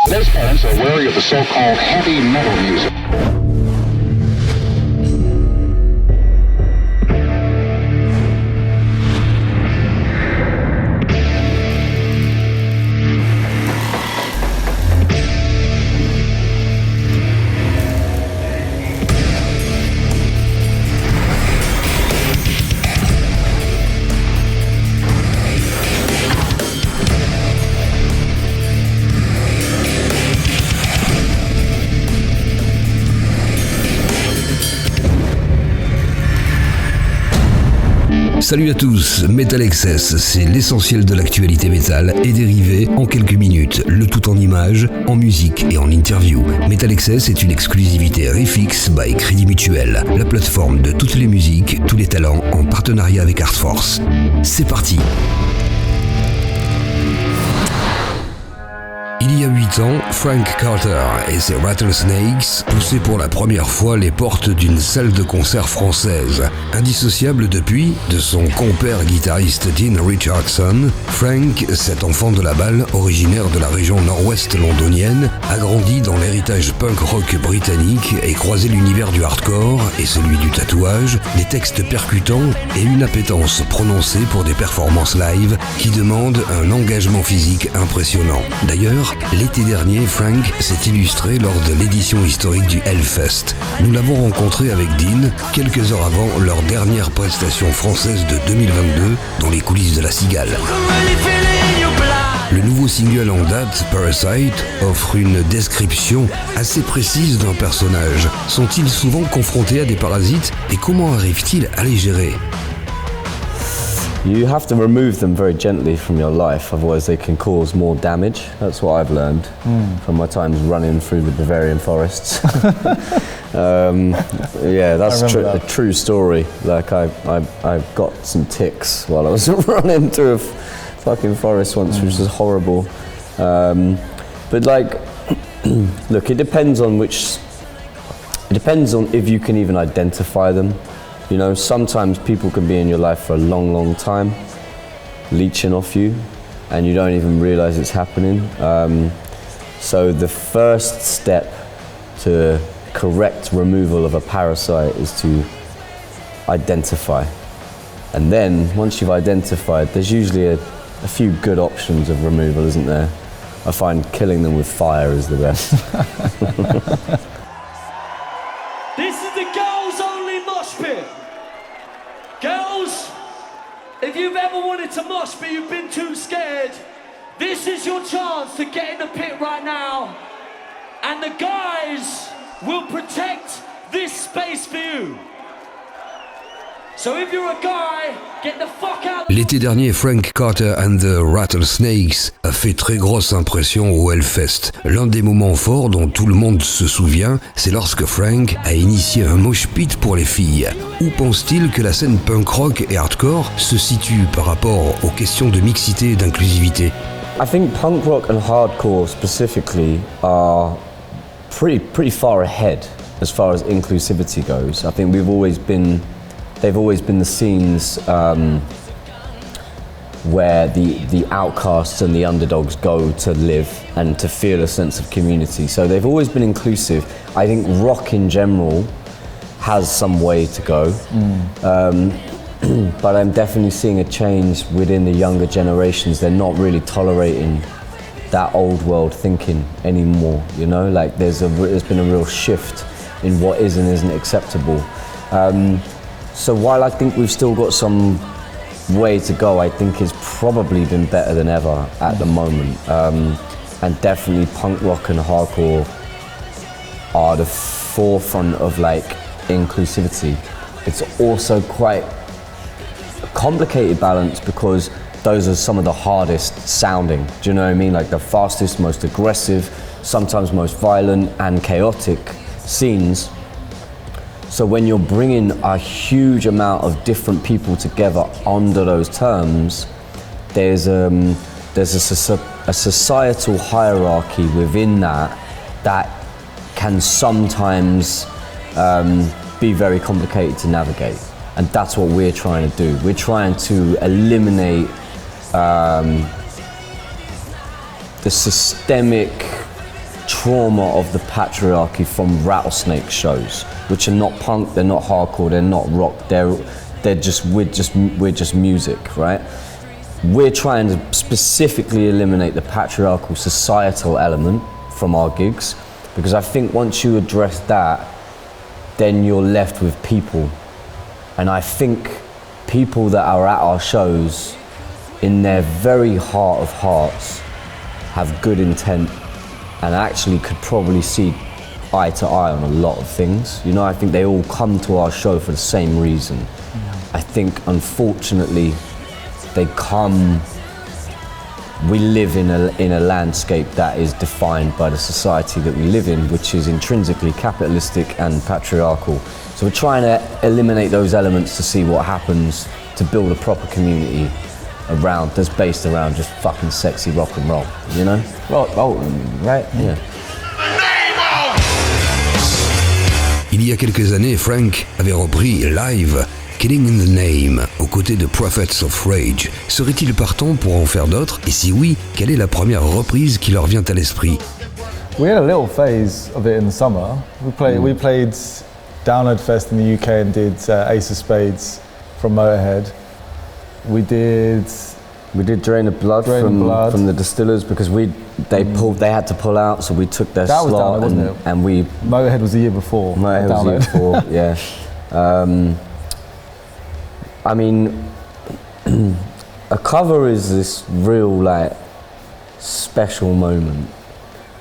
Most parents are wary of the so-called heavy metal music. Salut à tous, METALXS, c'est l'essentiel de l'actualité métal et dérivé en quelques minutes, le tout en images, en musique et en interview. METALXS est une exclusivité Refix by Crédit Mutuel, la plateforme de toutes les musiques, tous les talents en partenariat avec Artforce. C'est parti! Il y a 8 ans, Frank Carter et ses Rattlesnakes poussaient pour la première fois les portes d'une salle de concert française. Indissociable depuis, de son compère guitariste Dean Richardson, Frank, cet enfant de la balle, originaire de la région nord-ouest londonienne, a grandi dans l'héritage punk rock britannique et croisé l'univers du hardcore et celui du tatouage, des textes percutants et une appétence prononcée pour des performances live qui demandent un engagement physique impressionnant. D'ailleurs, l'été dernier, Frank s'est illustré lors de l'édition historique du Hellfest. Nous l'avons rencontré avec Dean quelques heures avant leur dernière prestation française de 2022 dans les coulisses de la Cigale. Le nouveau single en date, Parasite, offre une description assez précise d'un personnage. Sont-ils souvent confrontés à des parasites et comment arrivent-ils à les gérer ? You have to remove them very gently from your life, otherwise they can cause more damage. That's what I've learned from my times running through the Bavarian forests. Yeah, that's a true story. Like I got some ticks while I was running through a fucking forest once, which was horrible. But like, look, it depends on if you can even identify them. You know, sometimes people can be in your life for a long, long time, leeching off you, and you don't even realize it's happening. So the first step to correct removal of a parasite is to identify. And then, once you've identified, there's usually a few good options of removal, isn't there? I find killing them with fire is the best. This is the girls' only mosh pit. Girls, if you've ever wanted to mosh but you've been too scared, this is your chance to get in the pit right now. And the guys will protect this space for you. So if you're a guy, get the fuck out. L'été dernier, Frank Carter and the Rattlesnakes a fait très grosse impression au Hellfest. L'un des moments forts dont tout le monde se souvient, c'est lorsque Frank a initié un mosh pit pour les filles. Où pense-t-il que la scène punk rock et hardcore se situe par rapport aux questions de mixité et d'inclusivité? I think punk rock and hardcore specifically are pretty far ahead as far as inclusivity goes. I think they've always been the scenes where the outcasts and the underdogs go to live and to feel a sense of community. So they've always been inclusive. I think rock in general has some way to go. But I'm definitely seeing a change within the younger generations. They're not really tolerating that old world thinking anymore, you know? Like there's been a real shift in what is and isn't acceptable. So while I think we've still got some way to go, I think it's probably been better than ever at the moment. And definitely punk rock and hardcore are the forefront of like inclusivity. It's also quite a complicated balance because those are some of the hardest sounding. Do you know what I mean? Like the fastest, most aggressive, sometimes most violent and chaotic scenes. So when you're bringing a huge amount of different people together under those terms, there's a societal hierarchy within that can sometimes be very complicated to navigate. And that's what we're trying to do. We're trying to eliminate the systemic trauma of the patriarchy from Rattlesnake shows, which are not punk, they're not hardcore, they're not rock, we're just music, right? We're trying to specifically eliminate the patriarchal societal element from our gigs, because I think once you address that, then you're left with people. And I think people that are at our shows, in their very heart of hearts, have good intent and actually could probably see eye to eye on a lot of things. You know, I think they all come to our show for the same reason. I think, unfortunately, we live in a landscape that is defined by the society that we live in, which is intrinsically capitalistic and patriarchal. So we're trying to eliminate those elements to see what happens, to build a proper community around, that's based around just fucking sexy rock and roll, you know? Right? Yeah. Il y a quelques années, Frank avait repris live Killing in the Name, aux côtés de Prophets of Rage. Serait-il partant pour en faire d'autres? Et si oui, quelle est la première reprise qui leur vient à l'esprit? We had a little phase of it in the summer. We played Download Fest in the UK and did Ace of Spades from Motorhead. We did Drain of Blood from the Distillers, because they had to pull out, so we took their that slot was Download, and we. Motorhead was the year before. Motorhead was the year before, yeah. I mean, a cover is this real like special moment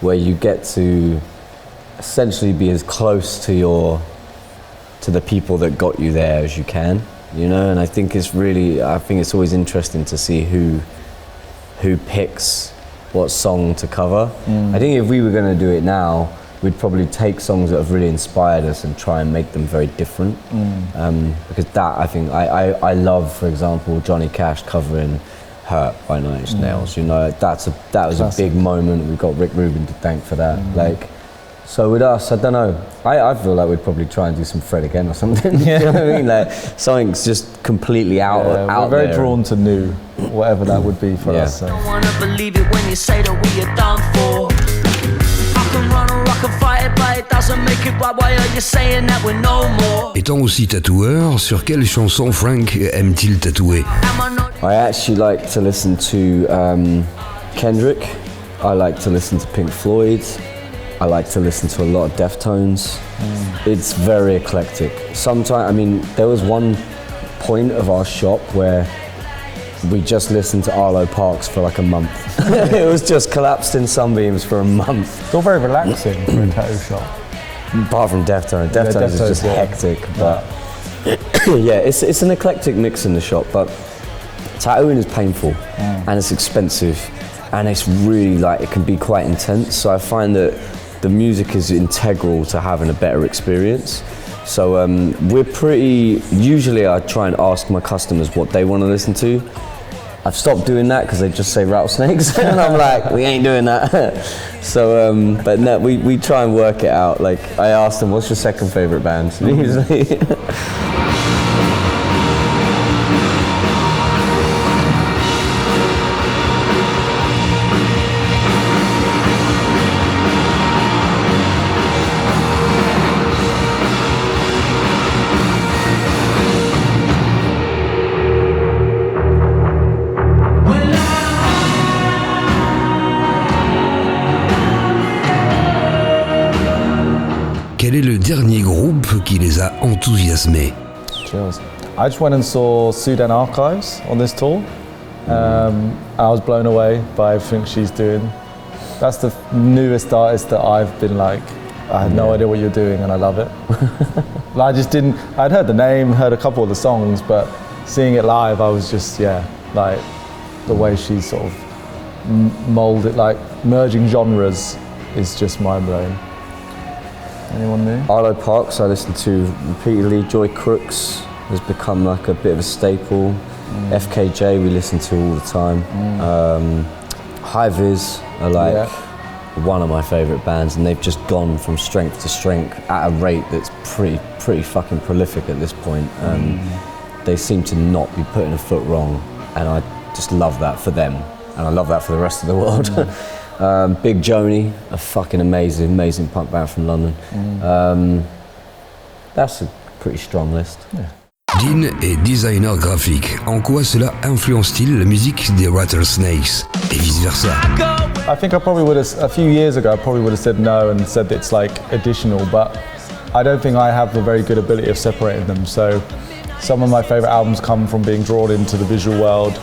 where you get to essentially be as close to the people that got you there as you can, you know. And I think it's always interesting to see who picks what song to cover. I think if we were going to do it now, we'd probably take songs that have really inspired us and try and make them very different. Because that, I think, I love, for example, Johnny Cash covering Hurt by Nine Inch Nails. You know, that was a big moment. We've got Rick Rubin to thank for that. So with us, I don't know. I feel like we'd probably try and do some Fred again or something. You know what I mean? Like something's just completely out there. We're very drawn to new, whatever that would be for us. So. I don't wanna believe it when you say that we are done for. I can run or I can fight it, but it doesn't make it right. Why are you saying that we're no more? Étant aussi tatoueur, sur quelle chanson Frank aime-t-il tatouer? I actually like to listen to Kendrick. I like to listen to Pink Floyd. I like to listen to a lot of Deftones. It's very eclectic. Sometimes, I mean, there was one point of our shop where we just listened to Arlo Parks for like a month. It was just collapsed in sunbeams for a month. It's all very relaxing for a tattoo shop. Apart from Deftones. Deftones is just hectic, but yeah, it's an eclectic mix in the shop, but tattooing is painful and it's expensive and it's really like, it can be quite intense. So I find that the music is integral to having a better experience. So usually I try and ask my customers what they want to listen to. I've stopped doing that because they just say Rattlesnakes and I'm like, we ain't doing that. So, but no, we try and work it out. Like I asked them, what's your second favorite band? Usually. Quel est le dernier groupe qui les a enthousiasmés? I just went and saw Sudan Archives on this tour. I was blown away by everything she's doing. That's the newest artist that I've been like, I had no idea what you're doing and I love it. I just didn't, I'd heard the name, heard a couple of the songs, but seeing it live, I was just, like the way she's sort of molded, like merging genres is just mind blowing. Anyone new? Arlo Parks I listen to repeatedly. Joy Crooks has become like a bit of a staple. FKJ we listen to all the time. High Vis are like one of my favourite bands, and they've just gone from strength to strength at a rate that's pretty fucking prolific at this point. They seem to not be putting a foot wrong, and I just love that for them, and I love that for the rest of the world. Big Joni, a fucking amazing punk band from London. That's a pretty strong list. Yeah. Dean est designer graphique. En quoi cela influence-t-il la musique des Rattlesnakes et vice-versa? I think I probably would have, a few years ago, I probably would have said no and said that it's like additional, but I don't think I have a very good ability of separating them. So some of my favourite albums come from being drawn into the visual world,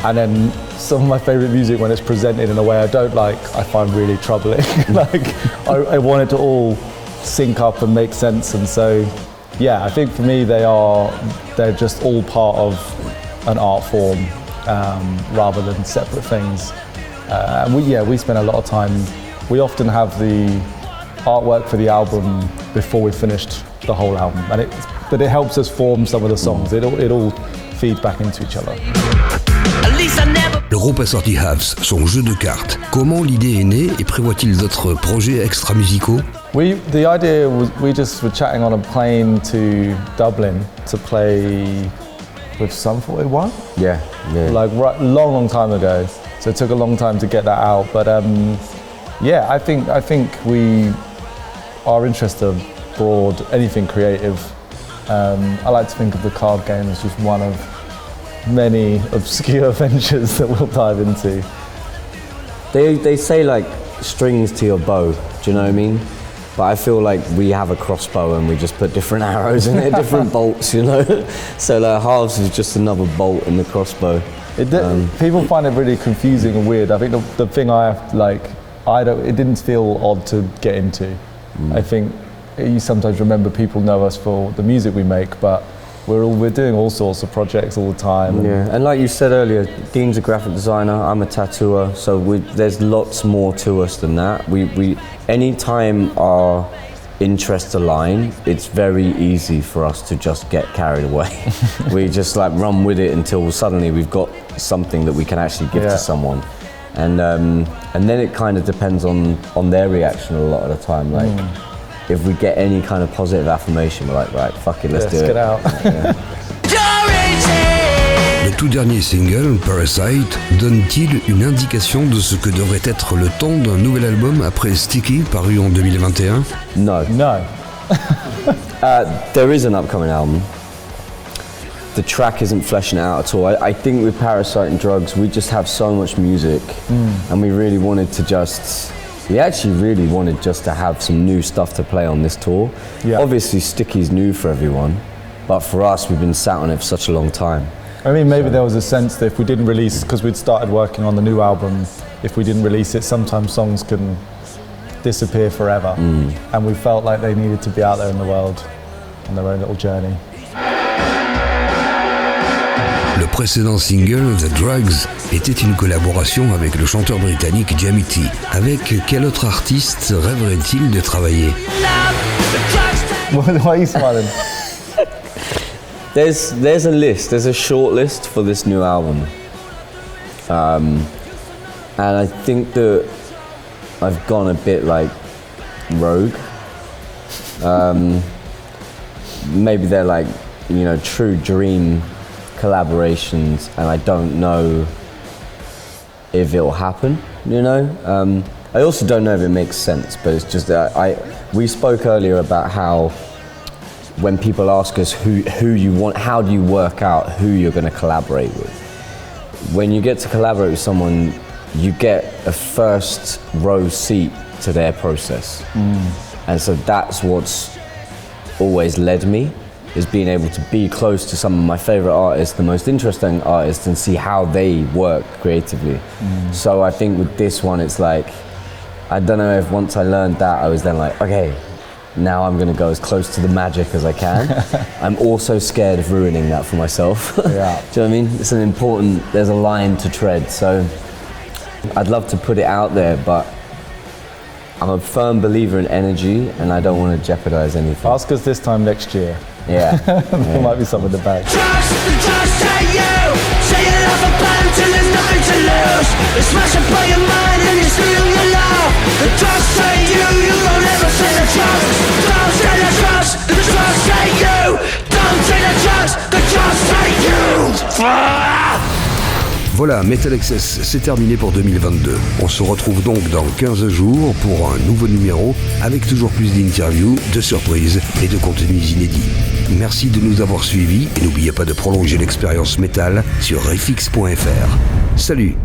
and then some of my favourite music, when it's presented in a way I don't like, I find really troubling. Like, I want it to all sync up and make sense, and so yeah, I think for me they're just all part of an art form rather than separate things. And we spend a lot of time. We often have the artwork for the album before we finished the whole album, but it helps us form some of the songs. It all feeds back into each other. Le groupe a sorti Halves, son jeu de cartes. Comment l'idée est née et prévoit-il d'autres projets extra-musicaux? The idea was, we just were chatting on a plane to Dublin to play with Sum 41. Yeah. Like long time ago. So it took a long time to get that out. But yeah, I think our interests are broad, anything creative. I like to think of the card game as just one of many obscure ventures that we'll dive into. They say like strings to your bow, do you know what I mean? But I feel like we have a crossbow and we just put different arrows in it, different bolts, you know? So like Halves is just another bolt in the crossbow. People find it really confusing and weird. I think the thing it didn't feel odd to get into. I think you sometimes remember people know us for the music we make, but we're doing all sorts of projects all the time. And like you said earlier, Dean's a graphic designer, I'm a tattooer, so there's lots more to us than that. Anytime our interests align, it's very easy for us to just get carried away. We just like run with it until suddenly we've got something that we can actually give to someone. And then it kind of depends on their reaction a lot of the time. Like, if we get any kind of positive affirmation, we're like, right, fuck it, let's do it. Get out. Le tout dernier single, Parasite, donne-t-il une indication de ce que devrait être le ton d'un nouvel album après Sticky, paru en 2021? No. There is an upcoming album. The track isn't fleshing it out at all. I think with Parasite and Drugs, we just have so much music, and we actually really wanted just to have some new stuff to play on this tour. Yeah. Obviously, Sticky's new for everyone, but for us, we've been sat on it for such a long time. I mean, maybe there was a sense that if we didn't release, because we'd started working on the new album, if we didn't release it, sometimes songs can disappear forever. And we felt like they needed to be out there in the world on their own little journey. Le précédent single, The Drugs, était une collaboration avec le chanteur britannique Jamity. Avec quel autre artiste rêverait-il de travailler? Why are you smiling? There's a list, there's a short list for this new album. And I think that I've gone a bit like rogue. Maybe they're like, true dream collaborations, and I don't know if it'll happen, I also don't know if it makes sense, but it's just that we spoke earlier about how when people ask us who you want, how do you work out who you're going to collaborate with? When you get to collaborate with someone, you get a first row seat to their process. And so that's what's always led me, is being able to be close to some of my favorite artists, the most interesting artists, and see how they work creatively. So I think with this one, it's like, I don't know if once I learned that, I was then like, okay, now I'm gonna go as close to the magic as I can. I'm also scared of ruining that for myself. Yeah. Do you know what I mean? It's there's a line to tread, so I'd love to put it out there, but I'm a firm believer in energy, and I don't want to jeopardize anything. Ask us this time next year. Yeah. There might be some in the bag. Trust you. Say you love a band till there's nothing to lose. They smash up all your mind and you steal your love. The trust say you won't ever say the trust. Don't say the trust, the trust say you. Don't say the trust, the trust say you. Voilà, METALXS, c'est terminé pour 2022. On se retrouve donc dans 15 jours pour un nouveau numéro avec toujours plus d'interviews, de surprises et de contenus inédits. Merci de nous avoir suivis et n'oubliez pas de prolonger l'expérience métal sur refix.fr. Salut!